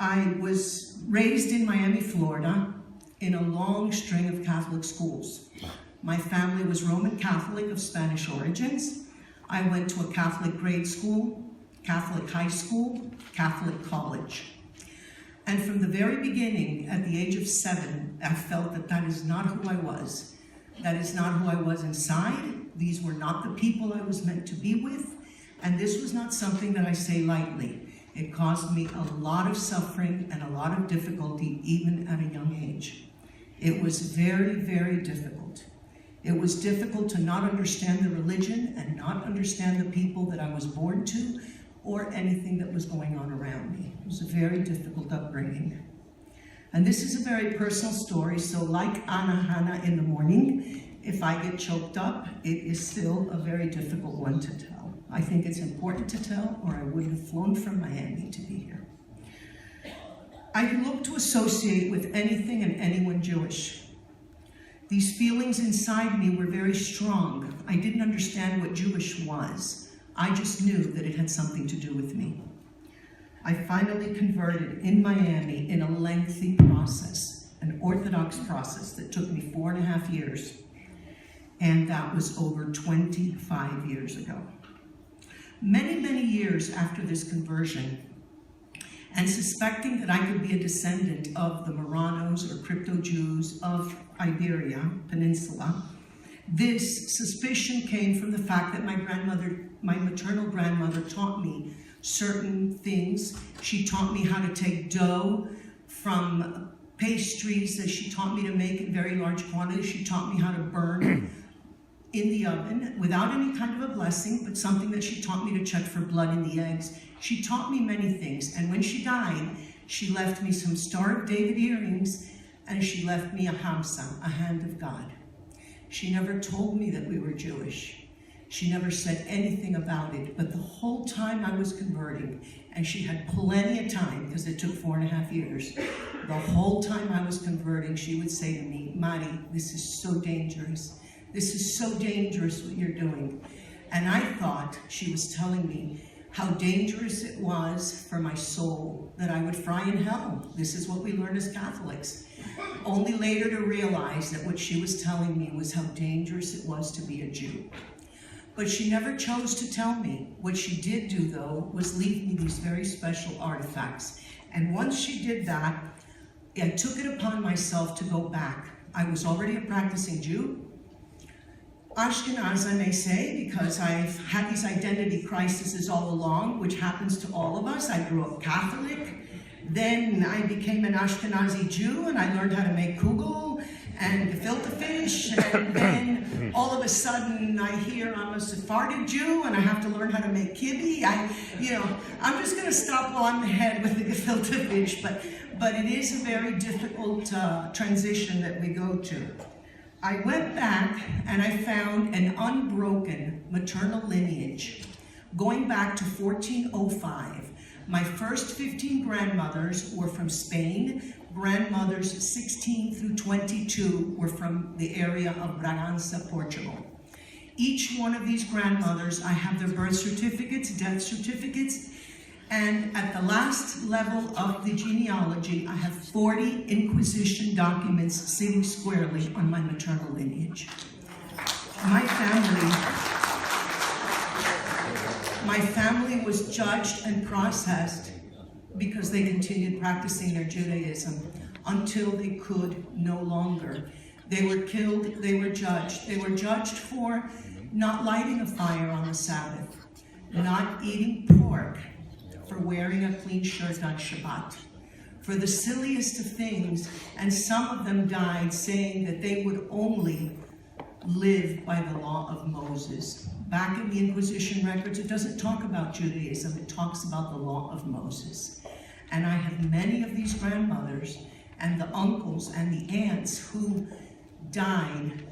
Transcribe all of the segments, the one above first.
I was raised in Miami, Florida, in a long string of Catholic schools. My family was Roman Catholic of Spanish origins. I went to a Catholic grade school, Catholic high school, Catholic college. And from the very beginning, at the age of 7, I felt that that is not who I was. That is not who I was inside. These were not the people I was meant to be with. And this was not something that I say lightly. It caused me a lot of suffering and a lot of difficulty, even at a young age. It was very, very difficult. It was difficult to not understand the religion and not understand the people that I was born to or anything that was going on around me. It was a very difficult upbringing. And this is a very personal story, so like Anna Hannah in the morning, if I get choked up, it is still a very difficult one to tell. I think it's important to tell, or I wouldn't have flown from Miami to be here. I look to associate with anything and anyone Jewish. These feelings inside me were very strong. I didn't understand what Jewish was. I just knew that it had something to do with me. I finally converted in Miami in a lengthy process, an Orthodox process that took me 4.5 years. And that was over 25 years ago. Many, many years after this conversion, and suspecting that I could be a descendant of the Marranos or crypto-Jews of Iberia Peninsula, this suspicion came from the fact that my maternal grandmother taught me certain things. She taught me how to take dough from pastries that she taught me to make in very large quantities. She taught me how to burn in the oven without any kind of a blessing, but something that she taught me to check for blood in the eggs. She taught me many things, and when she died, she left me some Star of David earrings, and she left me a hamsa, a hand of God. She never told me that we were Jewish. She never said anything about it, but the whole time I was converting, and she had plenty of time, because it took 4.5 years, the whole time I was converting, she would say to me, Mari, this is so dangerous. This is so dangerous what you're doing. And I thought she was telling me how dangerous it was for my soul, that I would fry in hell. This is what we learn as Catholics. Only later to realize that what she was telling me was how dangerous it was to be a Jew. But she never chose to tell me. What she did do, though, was leave me these very special artifacts. And once she did that, I took it upon myself to go back. I was already a practicing Jew. Ashkenaz, I may say, because I've had these identity crises all along, which happens to all of us. I grew up Catholic. Then I became an Ashkenazi Jew, and I learned how to make kugel and gefilte fish. And then all of a sudden, I hear I'm a Sephardic Jew, and I have to learn how to make kibbeh. I'm just going to stop while I'm ahead with the gefilte fish, but it is a very difficult transition that we go to. I went back and I found an unbroken maternal lineage going back to 1405. My first 15 grandmothers were from Spain. Grandmothers 16 through 22 were from the area of Braganza, Portugal. Each one of these grandmothers, I have their birth certificates, death certificates, and at the last level of the genealogy, I have 40 Inquisition documents sitting squarely on my maternal lineage. My family was judged and processed because they continued practicing their Judaism until they could no longer. They were killed, they were judged. They were judged for not lighting a fire on the Sabbath, not eating pork, for wearing a clean shirt on Shabbat, for the silliest of things, and some of them died saying that they would only live by the law of Moses. Back in the Inquisition records, it doesn't talk about Judaism, it talks about the law of Moses. And I have many of these grandmothers and the uncles and the aunts who died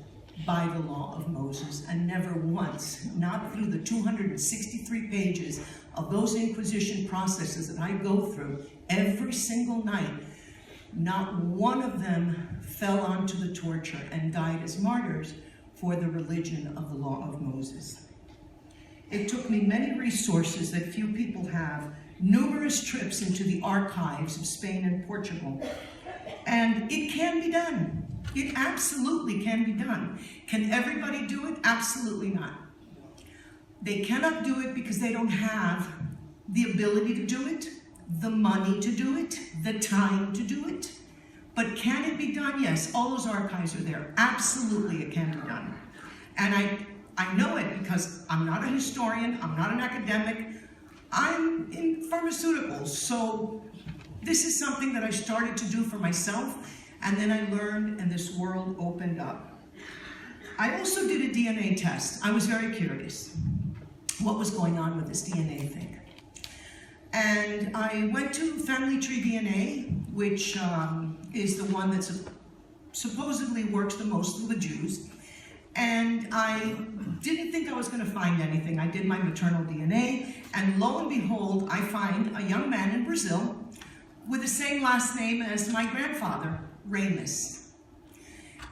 by the law of Moses, and never once, not through the 263 pages of those Inquisition processes that I go through every single night, not one of them fell onto the torture and died as martyrs for the religion of the law of Moses. It took me many resources that few people have numerous trips into the archives of Spain and Portugal. And it can be done. It absolutely can be done. Can everybody do it? Absolutely not. They cannot do it because they don't have the ability to do it, the money to do it, the time to do it. But can it be done? Yes, all those archives are there. Absolutely it can be done. And I know it because I'm not a historian, I'm not an academic, I'm in pharmaceuticals. So this is something that I started to do for myself, and then I learned and this world opened up. I also did a DNA test. I was very curious what was going on with this DNA thing. And I went to Family Tree DNA, which is the one that supposedly works the most with the Jews. And I didn't think I was going to find anything. I did my maternal DNA, and lo and behold, I find a young man in Brazil with the same last name as my grandfather, Ramos.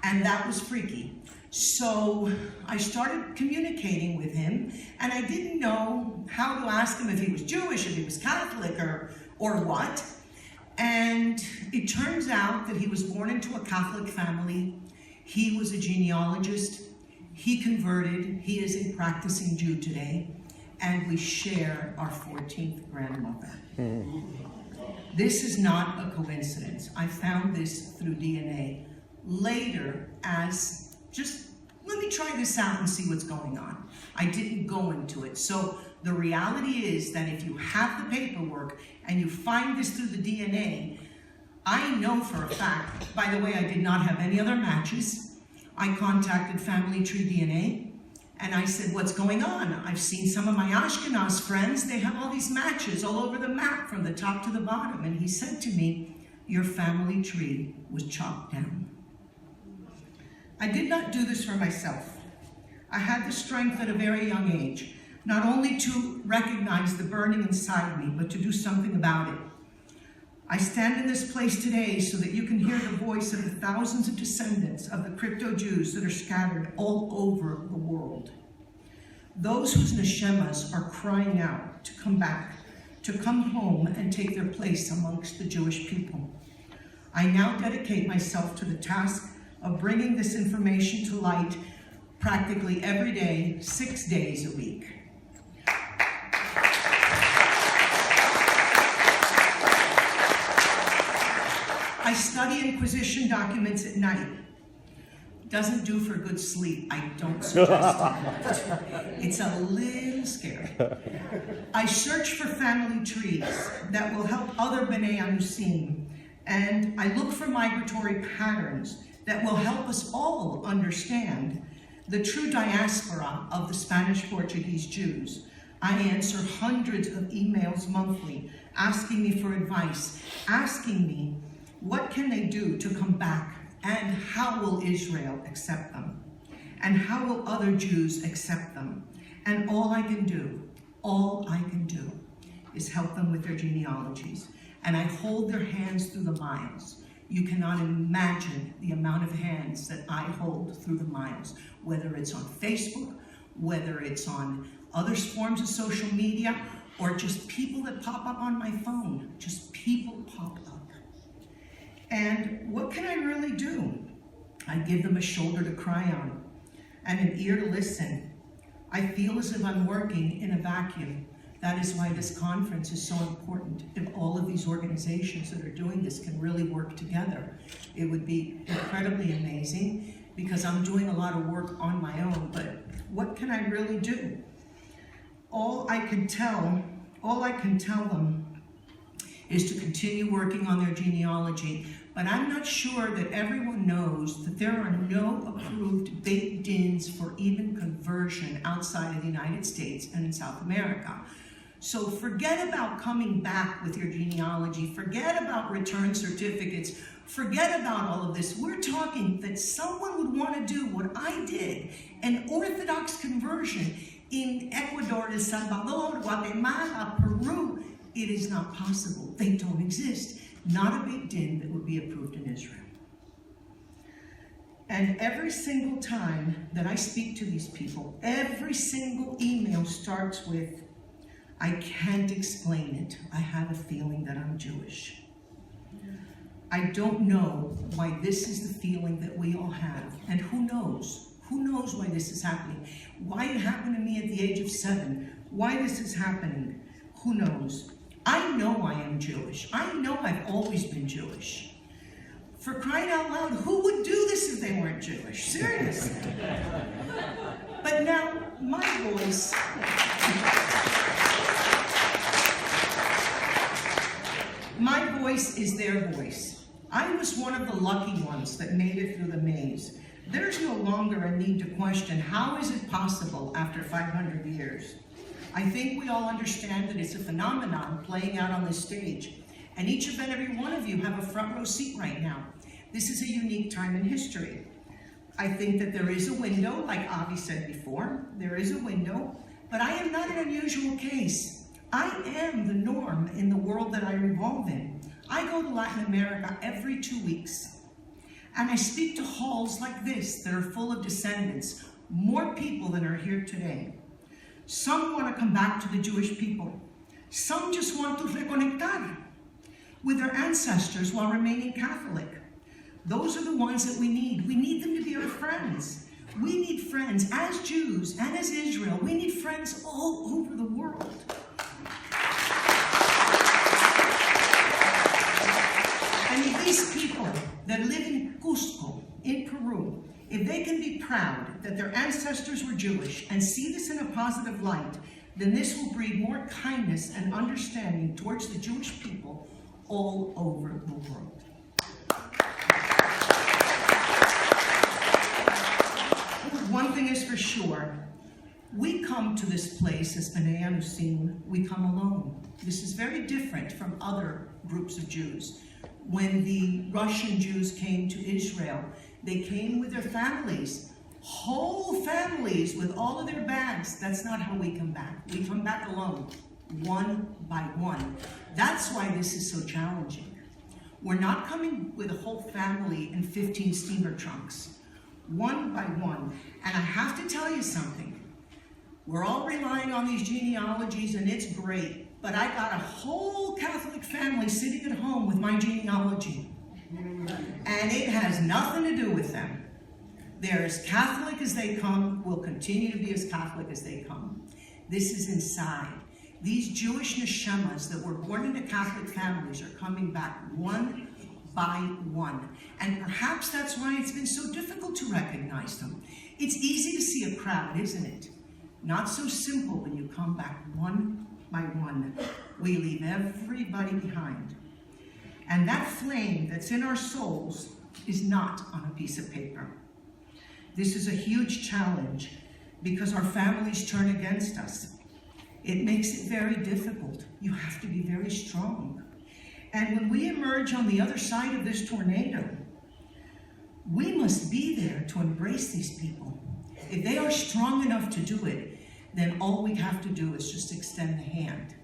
And that was freaky. So I started communicating with him, and I didn't know how to ask him if he was Jewish, if he was Catholic, or what. And it turns out that he was born into a Catholic family. He was a genealogist. He converted. He is a practicing Jew today. And we share our 14th grandmother. This is not a coincidence. I found this through DNA later as just, let me try this out and see what's going on. I didn't go into it. So the reality is that if you have the paperwork and you find this through the DNA, I know for a fact, by the way, I did not have any other matches. I contacted Family Tree DNA and I said, what's going on? I've seen some of my Ashkenaz friends, they have all these matches all over the map from the top to the bottom. And he said to me, your family tree was chopped down. I did not do this for myself. I had the strength at a very young age, not only to recognize the burning inside me, but to do something about it. I stand in this place today so that you can hear the voice of the thousands of descendants of the crypto-Jews that are scattered all over the world. Those whose neshemas are crying out to come back, to come home and take their place amongst the Jewish people. I now dedicate myself to the task of bringing this information to light practically every day, 6 days a week. I study Inquisition documents at night. Doesn't do for good sleep. I don't suggest it. It's a little scary. I search for family trees that will help other B'nai Anusim, and I look for migratory patterns that will help us all understand the true diaspora of the Spanish Portuguese Jews. I answer hundreds of emails monthly, asking me for advice, asking me what can they do to come back, and how will Israel accept them? And how will other Jews accept them? And all I can do is help them with their genealogies. And I hold their hands through the miles. You cannot imagine the amount of hands that I hold through the miles, whether it's on Facebook, whether it's on other forms of social media, or just people that pop up on my phone. Just people pop up. And what can I really do? I give them a shoulder to cry on and an ear to listen. I feel as if I'm working in a vacuum. That is why this conference is so important. If all of these organizations that are doing this can really work together, it would be incredibly amazing, because I'm doing a lot of work on my own, but what can I really do? All I can tell them is to continue working on their genealogy, but I'm not sure that everyone knows that there are no approved Beit Dins for even conversion outside of the United States and in South America. So forget about coming back with your genealogy, forget about return certificates, forget about all of this. We're talking that someone would want to do what I did, an Orthodox conversion in Ecuador, El Salvador, Guatemala, Peru. It is not possible. They don't exist. Not a Beit Din that would be approved in Israel. And every single time that I speak to these people, every single email starts with, I can't explain it. I have a feeling that I'm Jewish. I don't know why this is the feeling that we all have. And who knows? Who knows why this is happening? Why it happened to me at the age of 7? Why this is happening? Who knows? I know I am Jewish. I know I've always been Jewish. For crying out loud, who would do this if they weren't Jewish? Seriously. But now, my voice... My voice is their voice. I was one of the lucky ones that made it through the maze. There's no longer a need to question, how is it possible after 500 years? I think we all understand that it's a phenomenon playing out on this stage, and each and every one of you have a front row seat right now. This is a unique time in history. I think that there is a window, like Avi said before, there is a window, but I am not an unusual case. I am the norm in the world that I revolve in. I go to Latin America every 2 weeks. And I speak to halls like this that are full of descendants, more people than are here today. Some want to come back to the Jewish people. Some just want to reconectar with their ancestors while remaining Catholic. Those are the ones that we need. We need them to be our friends. We need friends as Jews and as Israel. We need friends all over the world. And these people that live in Cusco, in Peru, if they can be proud that their ancestors were Jewish and see this in a positive light, then this will breed more kindness and understanding towards the Jewish people all over the world. One thing is for sure, we come to this place as Bnei Anusim, we come alone. This is very different from other groups of Jews. When the Russian Jews came to Israel, they came with their families, whole families with all of their bags. That's not how we come back. We come back alone, one by one. That's why this is so challenging. We're not coming with a whole family in 15 steamer trunks, one by one. And I have to tell you something. We're all relying on these genealogies, and it's great. But I got a whole Catholic family sitting at home with my genealogy. And it has nothing to do with them. They're as Catholic as they come, will continue to be as Catholic as they come. This is inside. These Jewish neshamas that were born into Catholic families are coming back one by one. And perhaps that's why it's been so difficult to recognize them. It's easy to see a crowd, isn't it? Not so simple when you come back one by one. We leave everybody behind. And that flame that's in our souls is not on a piece of paper. This is a huge challenge because our families turn against us. It makes it very difficult. You have to be very strong. And when we emerge on the other side of this tornado, we must be there to embrace these people. If they are strong enough to do it, then all we have to do is just extend the hand.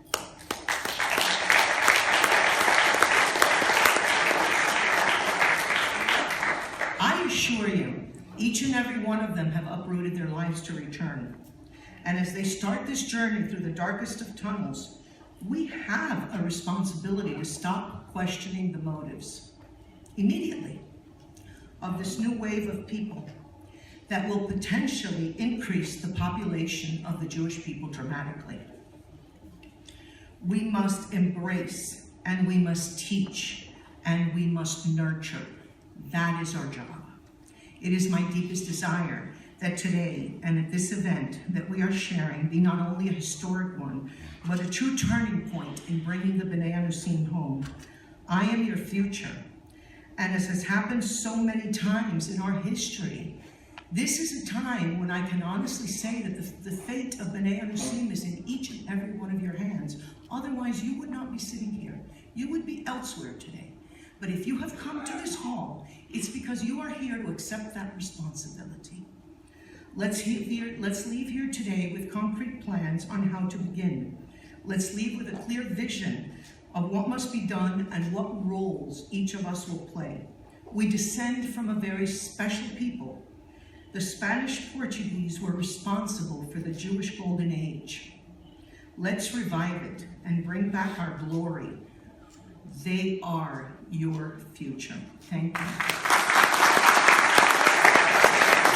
I assure you, each and every one of them have uprooted their lives to return. And as they start this journey through the darkest of tunnels, we have a responsibility to stop questioning the motives immediately of this new wave of people that will potentially increase the population of the Jewish people dramatically. We must embrace, and we must teach, and we must nurture. That is our job. It is my deepest desire that today and at this event that we are sharing be not only a historic one, but a true turning point in bringing the Bnei Anusim home. I am your future. And as has happened so many times in our history, this is a time when I can honestly say that the fate of Bnei Anusim is in each and every one of your hands. Otherwise, you would not be sitting here. You would be elsewhere today. But if you have come to this hall, it's because you are here to accept that responsibility. Let's leave here today with concrete plans on how to begin. Let's leave with a clear vision of what must be done and what roles each of us will play. We descend from a very special people. The Spanish Portuguese were responsible for the Jewish Golden Age. Let's revive it and bring back our glory. They are your future. Thank you.